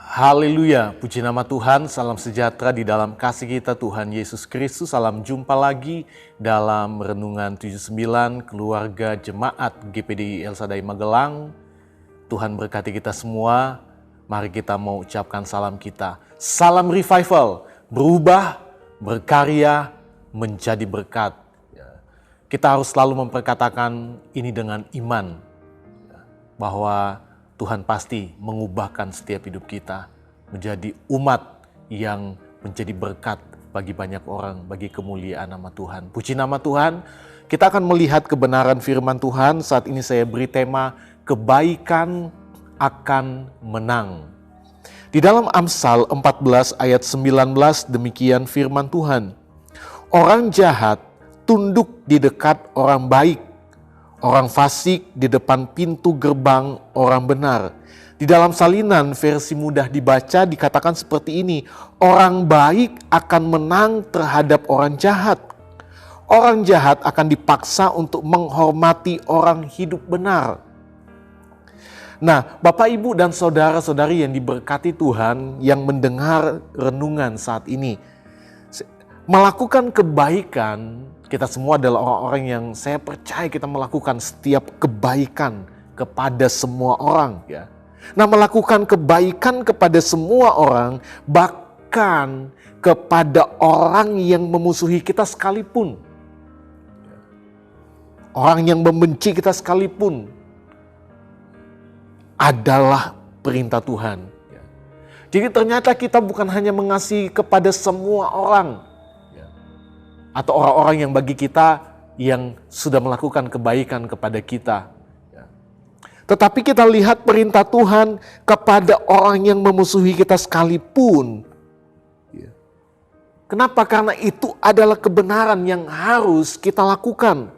Haleluya, puji nama Tuhan, salam sejahtera di dalam kasih kita Tuhan Yesus Kristus. Salam jumpa lagi dalam Renungan 79 Keluarga Jemaat GPDI El Shaddai Magelang. Tuhan berkati kita semua, mari kita mau ucapkan salam kita. Salam revival, berubah, berkarya, menjadi berkat. Kita harus selalu memperkatakan ini dengan iman, bahwa Tuhan pasti mengubahkan setiap hidup kita menjadi umat yang menjadi berkat bagi banyak orang, bagi kemuliaan nama Tuhan. Puji nama Tuhan, kita akan melihat kebenaran firman Tuhan. Saat ini saya beri tema kebaikan akan menang. Di dalam Amsal 14 ayat 19 demikian firman Tuhan. Orang jahat tunduk di dekat orang baik. Orang fasik di depan pintu gerbang orang benar. Di dalam salinan versi mudah dibaca dikatakan seperti ini. Orang baik akan menang terhadap orang jahat. Orang jahat akan dipaksa untuk menghormati orang hidup benar. Nah, Bapak, Ibu, dan saudara-saudari yang diberkati Tuhan yang mendengar renungan saat ini. Melakukan kebaikan, kita semua adalah orang-orang yang saya percaya kita melakukan setiap kebaikan kepada semua orang. Ya. Nah, melakukan kebaikan kepada semua orang, bahkan kepada orang yang memusuhi kita sekalipun. Orang yang membenci kita sekalipun adalah perintah Tuhan. Jadi ternyata kita bukan hanya mengasihi kepada semua orang, atau orang-orang yang bagi kita yang sudah melakukan kebaikan kepada kita. Tetapi kita lihat perintah Tuhan kepada orang yang memusuhi kita sekalipun. Kenapa? Karena itu adalah kebenaran yang harus kita lakukan.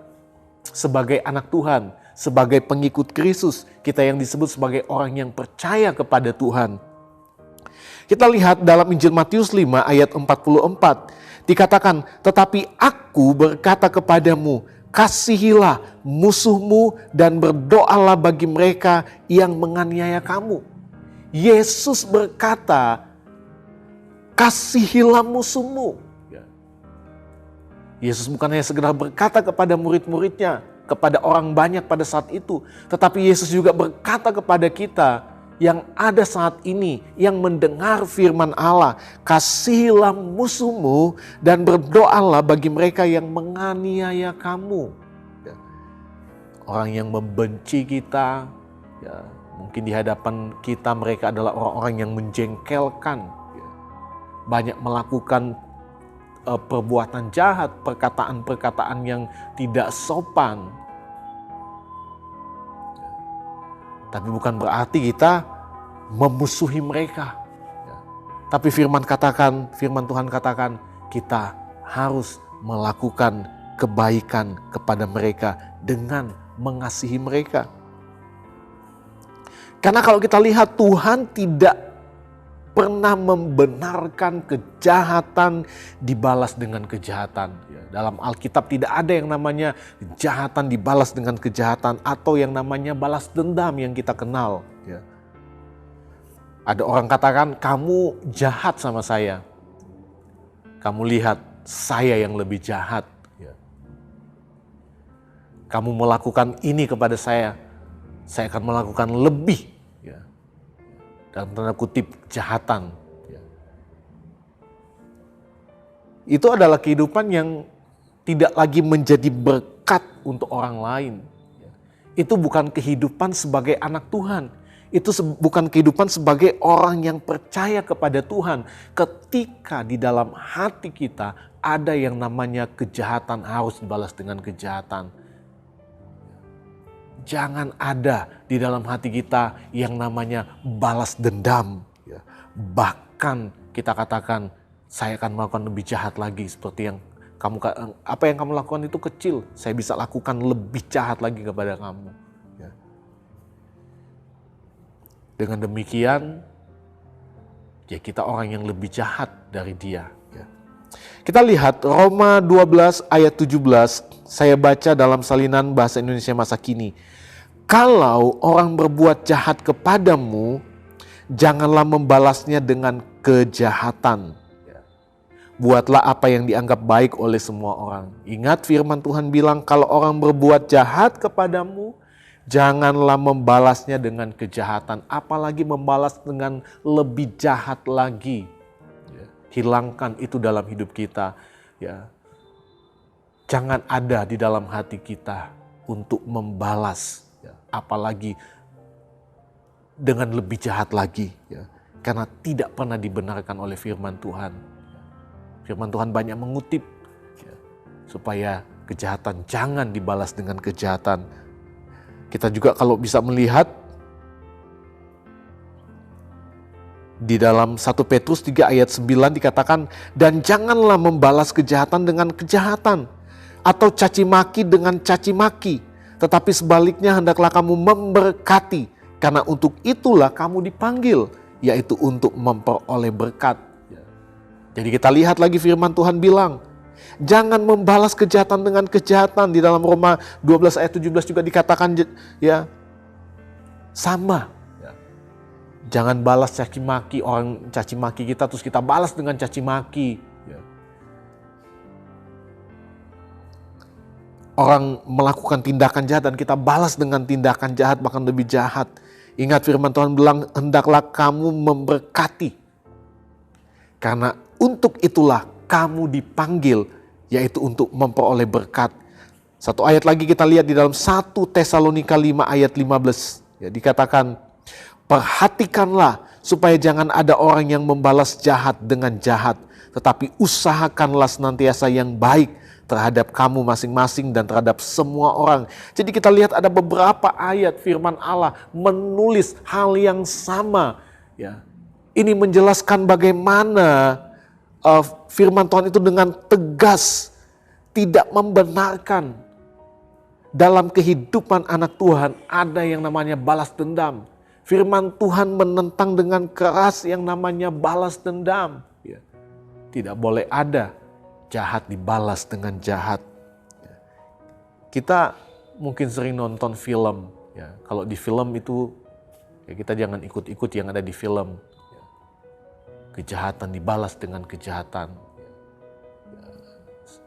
Sebagai anak Tuhan, sebagai pengikut Kristus, kita yang disebut sebagai orang yang percaya kepada Tuhan. Kita lihat dalam Injil Matius 5 ayat 44. Dikatakan, tetapi aku berkata kepadamu, kasihilah musuhmu dan berdoalah bagi mereka yang menganiaya kamu. Yesus berkata, kasihilah musuhmu. Yesus bukan hanya sekedar berkata kepada murid-muridnya, kepada orang banyak pada saat itu. Tetapi Yesus juga berkata kepada kita, yang ada saat ini, yang mendengar firman Allah, kasihilah musuhmu dan berdoalah bagi mereka yang menganiaya kamu. Orang yang membenci kita, mungkin di hadapan kita mereka adalah orang-orang yang menjengkelkan, banyak melakukan perbuatan jahat, perkataan-perkataan yang tidak sopan. Tapi bukan berarti kita memusuhi mereka. Tapi firman Tuhan katakan kita harus melakukan kebaikan kepada mereka dengan mengasihi mereka. Karena kalau kita lihat Tuhan tidak pernah membenarkan kejahatan dibalas dengan kejahatan. Dalam Alkitab tidak ada yang namanya kejahatan dibalas dengan kejahatan atau yang namanya balas dendam yang kita kenal. Ada orang katakan, kamu jahat sama saya. Kamu lihat saya yang lebih jahat. Kamu melakukan ini kepada saya akan melakukan lebih. Dalam tanda kutip kejahatan. Itu adalah kehidupan yang tidak lagi menjadi berkat untuk orang lain. Itu bukan kehidupan sebagai anak Tuhan. Itu bukan kehidupan sebagai orang yang percaya kepada Tuhan. Ketika di dalam hati kita ada yang namanya kejahatan harus dibalas dengan kejahatan. Jangan ada di dalam hati kita yang namanya balas dendam. Bahkan kita katakan, saya akan melakukan lebih jahat lagi seperti yang apa yang kamu lakukan itu kecil, saya bisa lakukan lebih jahat lagi kepada kamu. Dengan demikian, kita orang yang lebih jahat dari dia. Kita lihat Roma 12 ayat 17, saya baca dalam salinan bahasa Indonesia masa kini. Kalau orang berbuat jahat kepadamu janganlah membalasnya dengan kejahatan. Buatlah apa yang dianggap baik oleh semua orang. Ingat firman Tuhan bilang, kalau orang berbuat jahat kepadamu, janganlah membalasnya dengan kejahatan, apalagi membalas dengan lebih jahat lagi. Hilangkan itu dalam hidup kita. Jangan ada di dalam hati kita untuk membalas, apalagi dengan lebih jahat lagi. Karena tidak pernah dibenarkan oleh firman Tuhan. Firman Tuhan banyak mengutip supaya kejahatan jangan dibalas dengan kejahatan. Kita juga kalau bisa melihat di dalam 1 Petrus 3 ayat 9 dikatakan, dan janganlah membalas kejahatan dengan kejahatan atau caci maki dengan caci maki, tetapi sebaliknya hendaklah kamu memberkati, karena untuk itulah kamu dipanggil, yaitu untuk memperoleh berkat. Jadi kita lihat lagi firman Tuhan bilang, jangan membalas kejahatan dengan kejahatan. Di dalam Roma 12 ayat 17 juga dikatakan sama. Jangan balas caci maki, orang caci maki kita terus kita balas dengan caci maki. Orang melakukan tindakan jahat dan kita balas dengan tindakan jahat, bahkan lebih jahat. Ingat firman Tuhan bilang, hendaklah kamu memberkati. Karena untuk itulah kamu dipanggil, yaitu untuk memperoleh berkat. Satu ayat lagi kita lihat di dalam 1 Tesalonika 5 ayat 15. Dikatakan, perhatikanlah supaya jangan ada orang yang membalas jahat dengan jahat, tetapi usahakanlah senantiasa yang baik terhadap kamu masing-masing dan terhadap semua orang. Jadi kita lihat ada beberapa ayat firman Allah menulis hal yang sama. Ini menjelaskan bagaimana firman Tuhan itu dengan tegas tidak membenarkan dalam kehidupan anak Tuhan ada yang namanya balas dendam. Firman Tuhan menentang dengan keras yang namanya balas dendam. Tidak boleh ada jahat dibalas dengan jahat. Kita mungkin sering nonton film. Kalau di film itu kita jangan ikut-ikut yang ada di film. Kejahatan dibalas dengan kejahatan.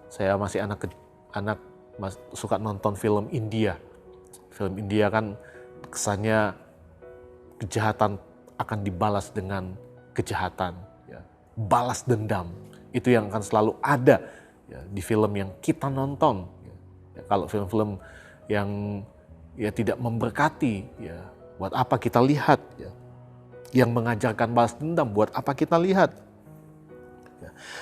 Saya masih suka nonton film India. Film India kan kesannya kejahatan akan dibalas dengan kejahatan. Balas dendam. Itu yang akan selalu ada di film yang kita nonton. Kalau film-film yang tidak memberkati, buat apa kita lihat? Yang mengajarkan balas dendam, buat apa kita lihat?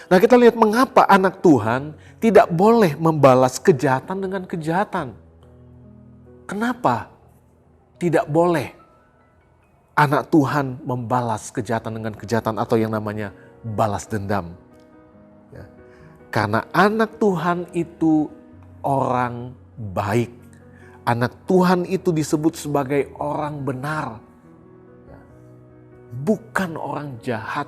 Nah, kita lihat mengapa anak Tuhan tidak boleh membalas kejahatan dengan kejahatan. Kenapa tidak boleh anak Tuhan membalas kejahatan dengan kejahatan atau yang namanya balas dendam? Karena anak Tuhan itu orang baik. Anak Tuhan itu disebut sebagai orang benar. Bukan orang jahat.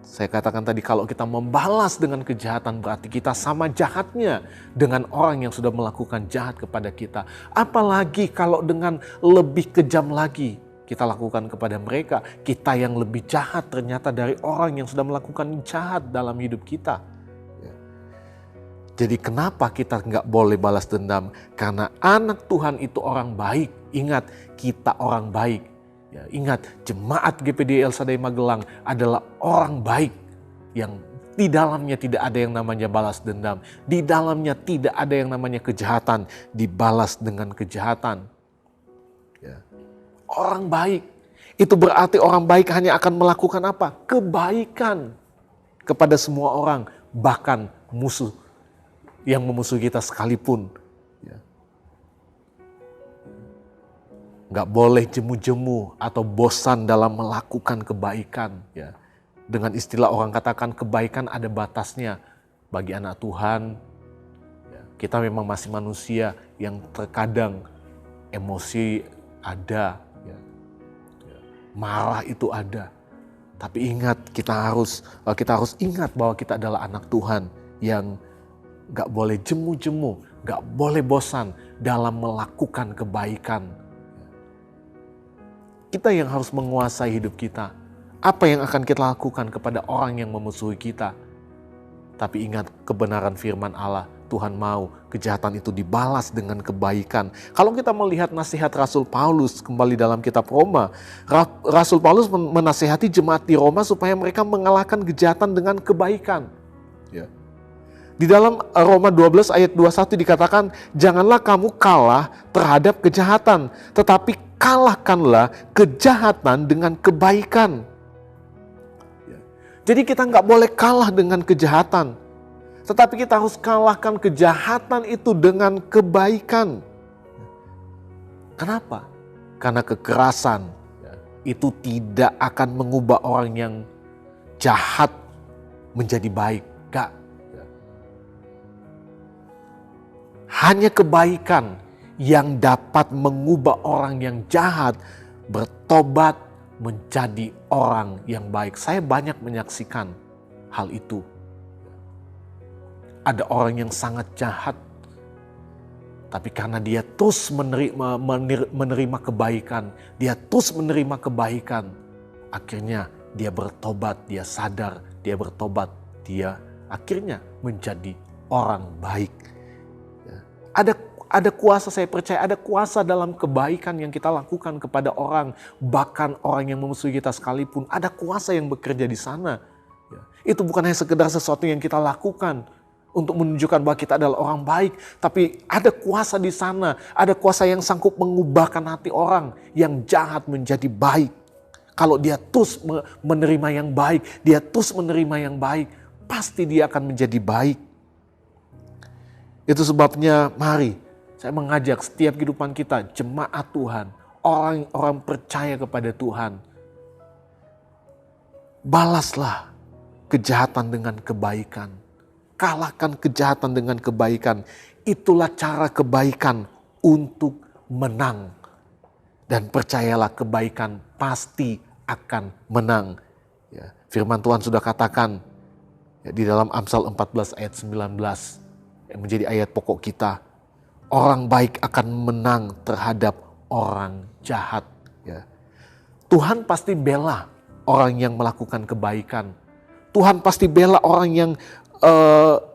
Saya katakan tadi, kalau kita membalas dengan kejahatan berarti kita sama jahatnya dengan orang yang sudah melakukan jahat kepada kita. Apalagi kalau dengan lebih kejam lagi kita lakukan kepada mereka. Kita yang lebih jahat ternyata dari orang yang sudah melakukan jahat dalam hidup kita. Jadi kenapa kita nggak boleh balas dendam? Karena anak Tuhan itu orang baik. Ingat, kita orang baik. Ingat, jemaat GPD El Shaddai Magelang adalah orang baik yang di dalamnya tidak ada yang namanya balas dendam. Di dalamnya tidak ada yang namanya kejahatan dibalas dengan kejahatan. Orang baik. Itu berarti orang baik hanya akan melakukan apa? Kebaikan kepada semua orang. Bahkan musuh yang memusuhi kita sekalipun. Gak boleh jemu-jemu atau bosan dalam melakukan kebaikan. Dengan istilah orang katakan, kebaikan ada batasnya. Bagi anak Tuhan, kita memang masih manusia yang terkadang emosi ada. Marah itu ada. Tapi ingat, kita harus ingat bahwa kita adalah anak Tuhan yang gak boleh jemu-jemu, gak boleh bosan dalam melakukan kebaikan. Kita yang harus menguasai hidup kita. Apa yang akan kita lakukan kepada orang yang memusuhi kita? Tapi ingat kebenaran firman Allah, Tuhan mau kejahatan itu dibalas dengan kebaikan. Kalau kita melihat nasihat Rasul Paulus kembali dalam kitab Roma, Rasul Paulus menasihati jemaat di Roma supaya mereka mengalahkan kejahatan dengan kebaikan. Ya. Di dalam Roma 12 ayat 21 dikatakan, janganlah kamu kalah terhadap kejahatan, tetapi kalahkanlah kejahatan dengan kebaikan. Jadi kita nggak boleh kalah dengan kejahatan. Tetapi kita harus kalahkan kejahatan itu dengan kebaikan. Kenapa? Karena kekerasan itu tidak akan mengubah orang yang jahat menjadi baik. Nggak. Hanya kebaikan yang dapat mengubah orang yang jahat bertobat menjadi orang yang baik. Saya banyak menyaksikan hal itu. Ada orang yang sangat jahat, tapi karena dia terus menerima kebaikan, dia terus menerima kebaikan, akhirnya dia bertobat, dia sadar, dia bertobat, dia akhirnya menjadi orang baik. Ada kuasa, saya percaya ada kuasa dalam kebaikan yang kita lakukan kepada orang. Bahkan orang yang memusuhi kita sekalipun, ada kuasa yang bekerja di sana. Itu bukan hanya sekedar sesuatu yang kita lakukan untuk menunjukkan bahwa kita adalah orang baik. Tapi ada kuasa di sana, ada kuasa yang sanggup mengubahkan hati orang yang jahat menjadi baik. Kalau dia terus menerima yang baik, dia terus menerima yang baik, pasti dia akan menjadi baik. Itu sebabnya mari saya mengajak setiap kehidupan kita, jemaat Tuhan, orang-orang percaya kepada Tuhan. Balaslah kejahatan dengan kebaikan. Kalahkan kejahatan dengan kebaikan. Itulah cara kebaikan untuk menang. Dan percayalah kebaikan pasti akan menang. Ya, firman Tuhan sudah katakan di dalam Amsal 14 ayat 19 yang menjadi ayat pokok kita. Orang baik akan menang terhadap orang jahat. Ya. Tuhan pasti bela orang yang melakukan kebaikan. Tuhan pasti bela orang yang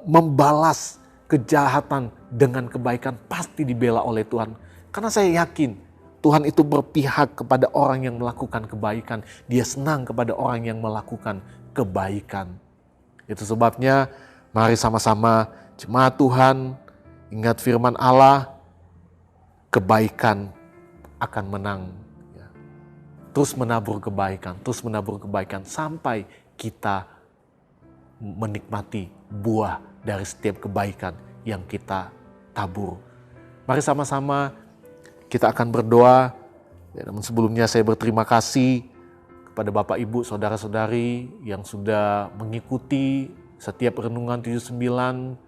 membalas kejahatan dengan kebaikan. Pasti dibela oleh Tuhan. Karena saya yakin Tuhan itu berpihak kepada orang yang melakukan kebaikan. Dia senang kepada orang yang melakukan kebaikan. Itu sebabnya mari sama-sama jemaat Tuhan, ingat firman Allah, kebaikan akan menang. Terus menabur kebaikan sampai kita menikmati buah dari setiap kebaikan yang kita tabur. Mari sama-sama kita akan berdoa. Namun sebelumnya saya berterima kasih kepada Bapak Ibu, Saudara-saudari yang sudah mengikuti setiap renungan 79.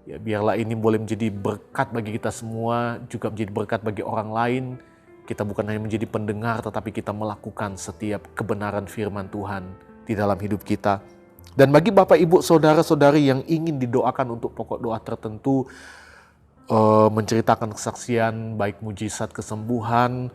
Ya, biarlah ini boleh menjadi berkat bagi kita semua, juga menjadi berkat bagi orang lain. Kita bukan hanya menjadi pendengar, tetapi kita melakukan setiap kebenaran firman Tuhan di dalam hidup kita. Dan bagi Bapak, Ibu, Saudara-saudari yang ingin didoakan untuk pokok doa tertentu, menceritakan kesaksian, baik mujizat kesembuhan,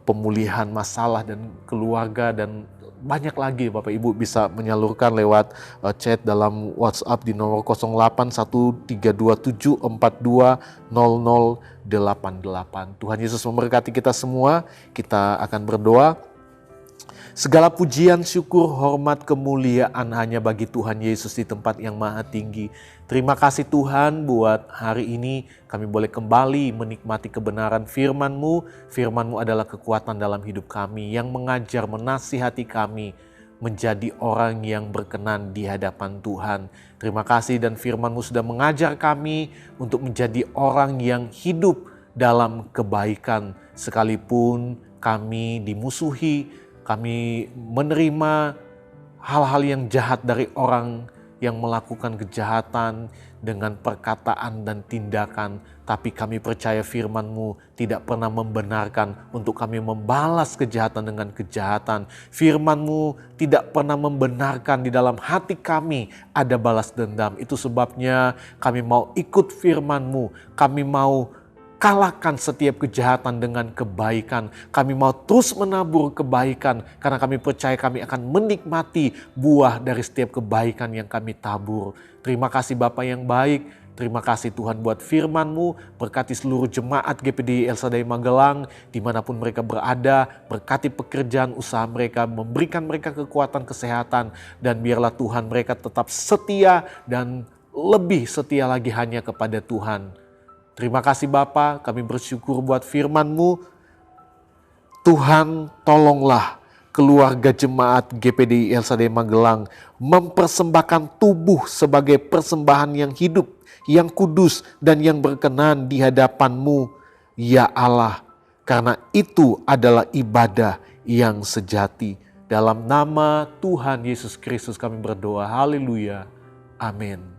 pemulihan masalah dan keluarga, dan banyak lagi Bapak Ibu bisa menyalurkan lewat chat dalam WhatsApp di nomor 081327420088. Tuhan Yesus memberkati kita semua. Kita akan berdoa. Segala pujian, syukur, hormat, kemuliaan hanya bagi Tuhan Yesus di tempat yang maha tinggi. Terima kasih Tuhan buat hari ini kami boleh kembali menikmati kebenaran firman-Mu. Firman-Mu adalah kekuatan dalam hidup kami yang mengajar, menasihati kami menjadi orang yang berkenan di hadapan Tuhan. Terima kasih dan firman-Mu sudah mengajar kami untuk menjadi orang yang hidup dalam kebaikan. Sekalipun kami dimusuhi, kami menerima hal-hal yang jahat dari orang yang melakukan kejahatan dengan perkataan dan tindakan. Tapi kami percaya firman-Mu tidak pernah membenarkan untuk kami membalas kejahatan dengan kejahatan. Firman-Mu tidak pernah membenarkan di dalam hati kami ada balas dendam. Itu sebabnya kami mau ikut firman-Mu. Kami mau Kalahkan setiap kejahatan dengan kebaikan. Kami mau terus menabur kebaikan karena kami percaya kami akan menikmati buah dari setiap kebaikan yang kami tabur. Terima kasih Bapa yang baik. Terima kasih Tuhan buat firman-Mu. Berkati seluruh jemaat GPDI El Shaddai Magelang dimanapun mereka berada. Berkati pekerjaan usaha mereka, memberikan mereka kekuatan kesehatan. Dan biarlah Tuhan mereka tetap setia dan lebih setia lagi hanya kepada Tuhan. Terima kasih Bapa, kami bersyukur buat firman-Mu. Tuhan tolonglah keluarga jemaat GPDI El Shaddai Magelang mempersembahkan tubuh sebagai persembahan yang hidup, yang kudus dan yang berkenan di hadapan-Mu, ya Allah. Karena itu adalah ibadah yang sejati. Dalam nama Tuhan Yesus Kristus kami berdoa, haleluya, amin.